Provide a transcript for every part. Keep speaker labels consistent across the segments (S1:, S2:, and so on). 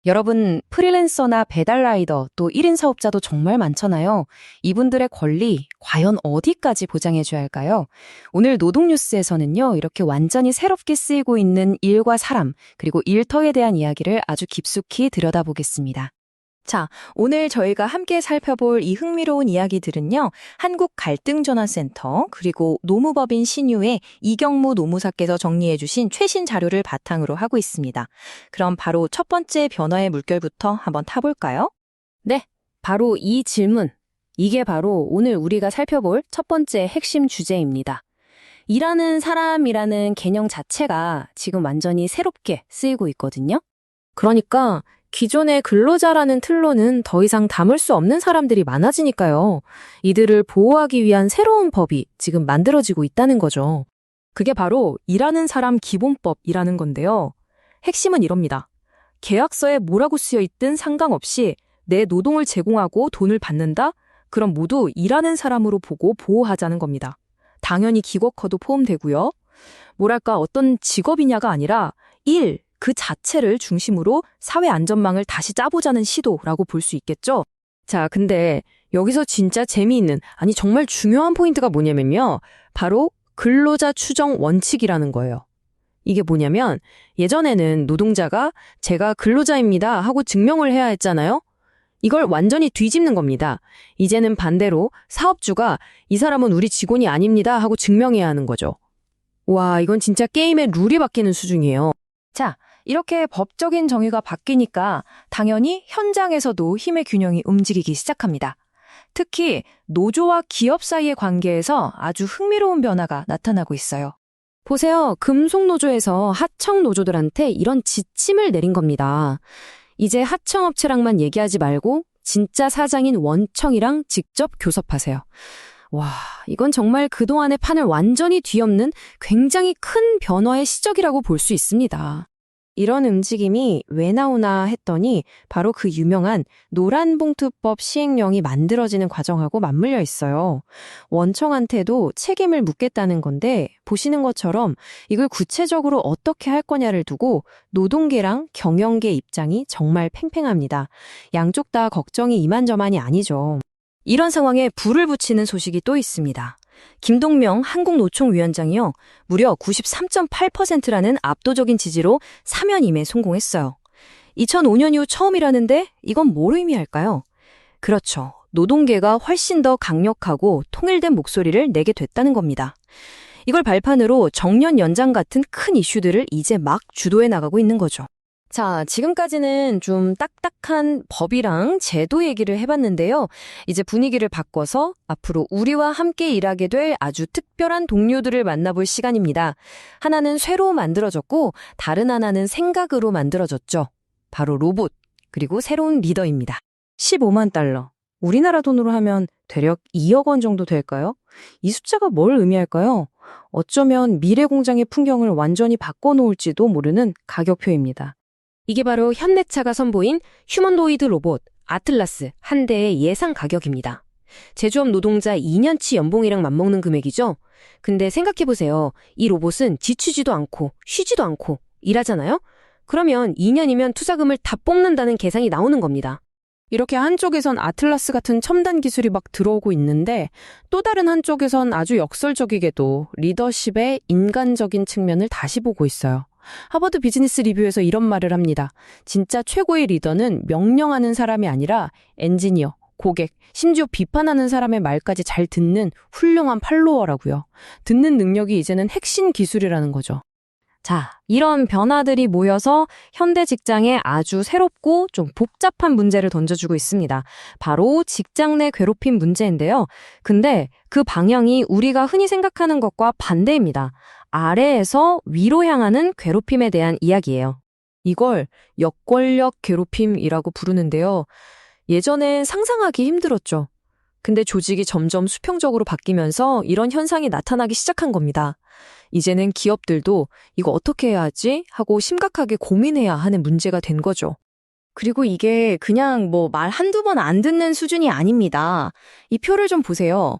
S1: 여러분, 프리랜서나 배달라이더 또 1인 사업자도 정말 많잖아요. 이분들의 권리, 과연 어디까지 보장해줘야 할까요? 오늘 노동뉴스에서는요, 이렇게 완전히 새롭게 쓰이고 있는 일과 사람, 그리고 일터에 대한 이야기를 아주 깊숙이 들여다보겠습니다. 자, 오늘 저희가 함께 살펴볼 이 흥미로운 이야기들은요, 한국갈등전환센터, 그리고 노무법인 신유의 이경무 노무사께서 정리해주신 최신 자료를 바탕으로 하고 있습니다. 그럼 바로 첫 번째 변화의 물결부터 한번 타볼까요? 네, 바로 이 질문. 이게 바로 오늘 우리가 살펴볼 첫 번째 핵심 주제입니다. 일하는 사람이라는 개념 자체가 지금 완전히 새롭게 쓰이고 있거든요. 그러니까 기존의 근로자라는 틀로는 더 이상 담을 수 없는 사람들이 많아지니까요. 이들을 보호하기 위한 새로운 법이 지금 만들어지고 있다는 거죠. 그게 바로 일하는 사람 기본법이라는 건데요. 핵심은 이럽니다. 계약서에 뭐라고 쓰여 있든 상관없이 내 노동을 제공하고 돈을 받는다? 그럼 모두 일하는 사람으로 보고 보호하자는 겁니다. 당연히 기거커도 포함되고요. 뭐랄까 어떤 직업이냐가 아니라 그 자체를 중심으로 사회 안전망을 다시 짜보자는 시도라고 볼 수 있겠죠? 자, 근데 여기서 진짜 재미있는, 아니 정말 중요한 포인트가 뭐냐면요. 바로 근로자 추정 원칙이라는 거예요. 이게 뭐냐면 예전에는 노동자가 제가 근로자입니다 하고 증명을 해야 했잖아요. 이걸 완전히 뒤집는 겁니다. 이제는 반대로 사업주가 이 사람은 우리 직원이 아닙니다 하고 증명해야 하는 거죠. 와, 이건 진짜 게임의 룰이 바뀌는 수준이에요. 자, 이렇게 법적인 정의가 바뀌니까 당연히 현장에서도 힘의 균형이 움직이기 시작합니다. 특히 노조와 기업 사이의 관계에서 아주 흥미로운 변화가 나타나고 있어요. 보세요. 금속노조에서 하청노조들한테 이런 지침을 내린 겁니다. 이제 하청업체랑만 얘기하지 말고 진짜 사장인 원청이랑 직접 교섭하세요. 와, 이건 정말 그동안의 판을 완전히 뒤엎는 굉장히 큰 변화의 시작이라고 볼 수 있습니다. 이런 움직임이 왜 나오나 했더니 바로 그 유명한 노란봉투법 시행령이 만들어지는 과정하고 맞물려 있어요. 원청한테도 책임을 묻겠다는 건데 보시는 것처럼 이걸 구체적으로 어떻게 할 거냐를 두고 노동계랑 경영계 입장이 정말 팽팽합니다. 양쪽 다 걱정이 이만저만이 아니죠. 이런 상황에 불을 붙이는 소식이 또 있습니다. 김동명 한국노총위원장이요. 무려 93.8%라는 압도적인 지지로 사면 임에 성공했어요. 2005년 이후 처음이라는데 이건 뭘 의미할까요? 그렇죠. 노동계가 훨씬 더 강력하고 통일된 목소리를 내게 됐다는 겁니다. 이걸 발판으로 정년 연장 같은 큰 이슈들을 이제 막 주도해 나가고 있는 거죠. 자, 지금까지는 좀 딱딱한 법이랑 제도 얘기를 해봤는데요. 이제 분위기를 바꿔서 앞으로 우리와 함께 일하게 될 아주 특별한 동료들을 만나볼 시간입니다. 하나는 쇠로 만들어졌고 다른 하나는 생각으로 만들어졌죠. 바로 로봇, 그리고 새로운 리더입니다. 15만 달러. 우리나라 돈으로 하면 대략 2억 원 정도 될까요? 이 숫자가 뭘 의미할까요? 어쩌면 미래 공장의 풍경을 완전히 바꿔놓을지도 모르는 가격표입니다. 이게 바로 현대차가 선보인 휴머노이드 로봇 아틀라스 한 대의 예상 가격입니다. 제조업 노동자 2년치 연봉이랑 맞먹는 금액이죠? 근데 생각해보세요. 이 로봇은 지치지도 않고 쉬지도 않고 일하잖아요? 그러면 2년이면 투자금을 다 뽑는다는 계산이 나오는 겁니다. 이렇게 한쪽에선 아틀라스 같은 첨단 기술이 막 들어오고 있는데 또 다른 한쪽에선 아주 역설적이게도 리더십의 인간적인 측면을 다시 보고 있어요. 하버드 비즈니스 리뷰에서 이런 말을 합니다. 진짜 최고의 리더는 명령하는 사람이 아니라 엔지니어, 고객, 심지어 비판하는 사람의 말까지 잘 듣는 훌륭한 팔로워라고요. 듣는 능력이 이제는 핵심 기술이라는 거죠. 자, 이런 변화들이 모여서 현대 직장에 아주 새롭고 좀 복잡한 문제를 던져주고 있습니다. 바로 직장 내 괴롭힘 문제인데요. 근데 그 방향이 우리가 흔히 생각하는 것과 반대입니다. 아래에서 위로 향하는 괴롭힘에 대한 이야기예요. 이걸 역권력 괴롭힘이라고 부르는데요. 예전엔 상상하기 힘들었죠. 근데 조직이 점점 수평적으로 바뀌면서 이런 현상이 나타나기 시작한 겁니다. 이제는 기업들도 이거 어떻게 해야 하지? 하고 심각하게 고민해야 하는 문제가 된 거죠. 그리고 이게 그냥 말 한두 번 안 듣는 수준이 아닙니다. 이 표를 좀 보세요.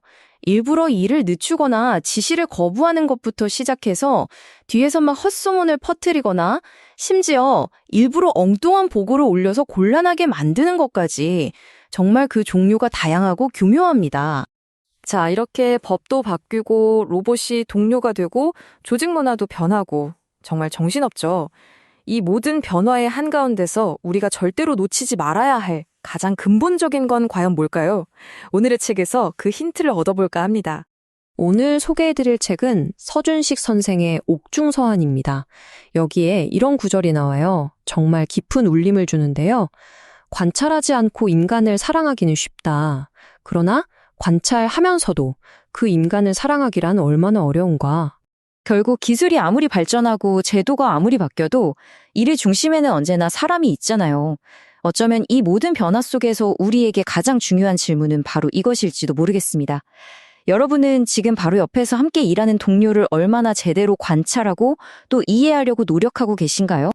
S1: 일부러 일을 늦추거나 지시를 거부하는 것부터 시작해서 뒤에서 막 헛소문을 퍼뜨리거나 심지어 일부러 엉뚱한 보고를 올려서 곤란하게 만드는 것까지 정말 그 종류가 다양하고 교묘합니다.
S2: 자, 이렇게 법도 바뀌고 로봇이 동료가 되고 조직 문화도 변하고 정말 정신없죠. 이 모든 변화의 한가운데서 우리가 절대로 놓치지 말아야 할 가장 근본적인 건 과연 뭘까요? 오늘의 책에서 그 힌트를 얻어볼까 합니다.
S1: 오늘 소개해드릴 책은 서준식 선생의 옥중서한입니다. 여기에 이런 구절이 나와요. 정말 깊은 울림을 주는데요. 관찰하지 않고 인간을 사랑하기는 쉽다. 그러나 관찰하면서도 그 인간을 사랑하기란 얼마나 어려운가.
S3: 결국 기술이 아무리 발전하고 제도가 아무리 바뀌어도 일의 중심에는 언제나 사람이 있잖아요. 어쩌면 이 모든 변화 속에서 우리에게 가장 중요한 질문은 바로 이것일지도 모르겠습니다. 여러분은 지금 바로 옆에서 함께 일하는 동료를 얼마나 제대로 관찰하고 또 이해하려고 노력하고 계신가요?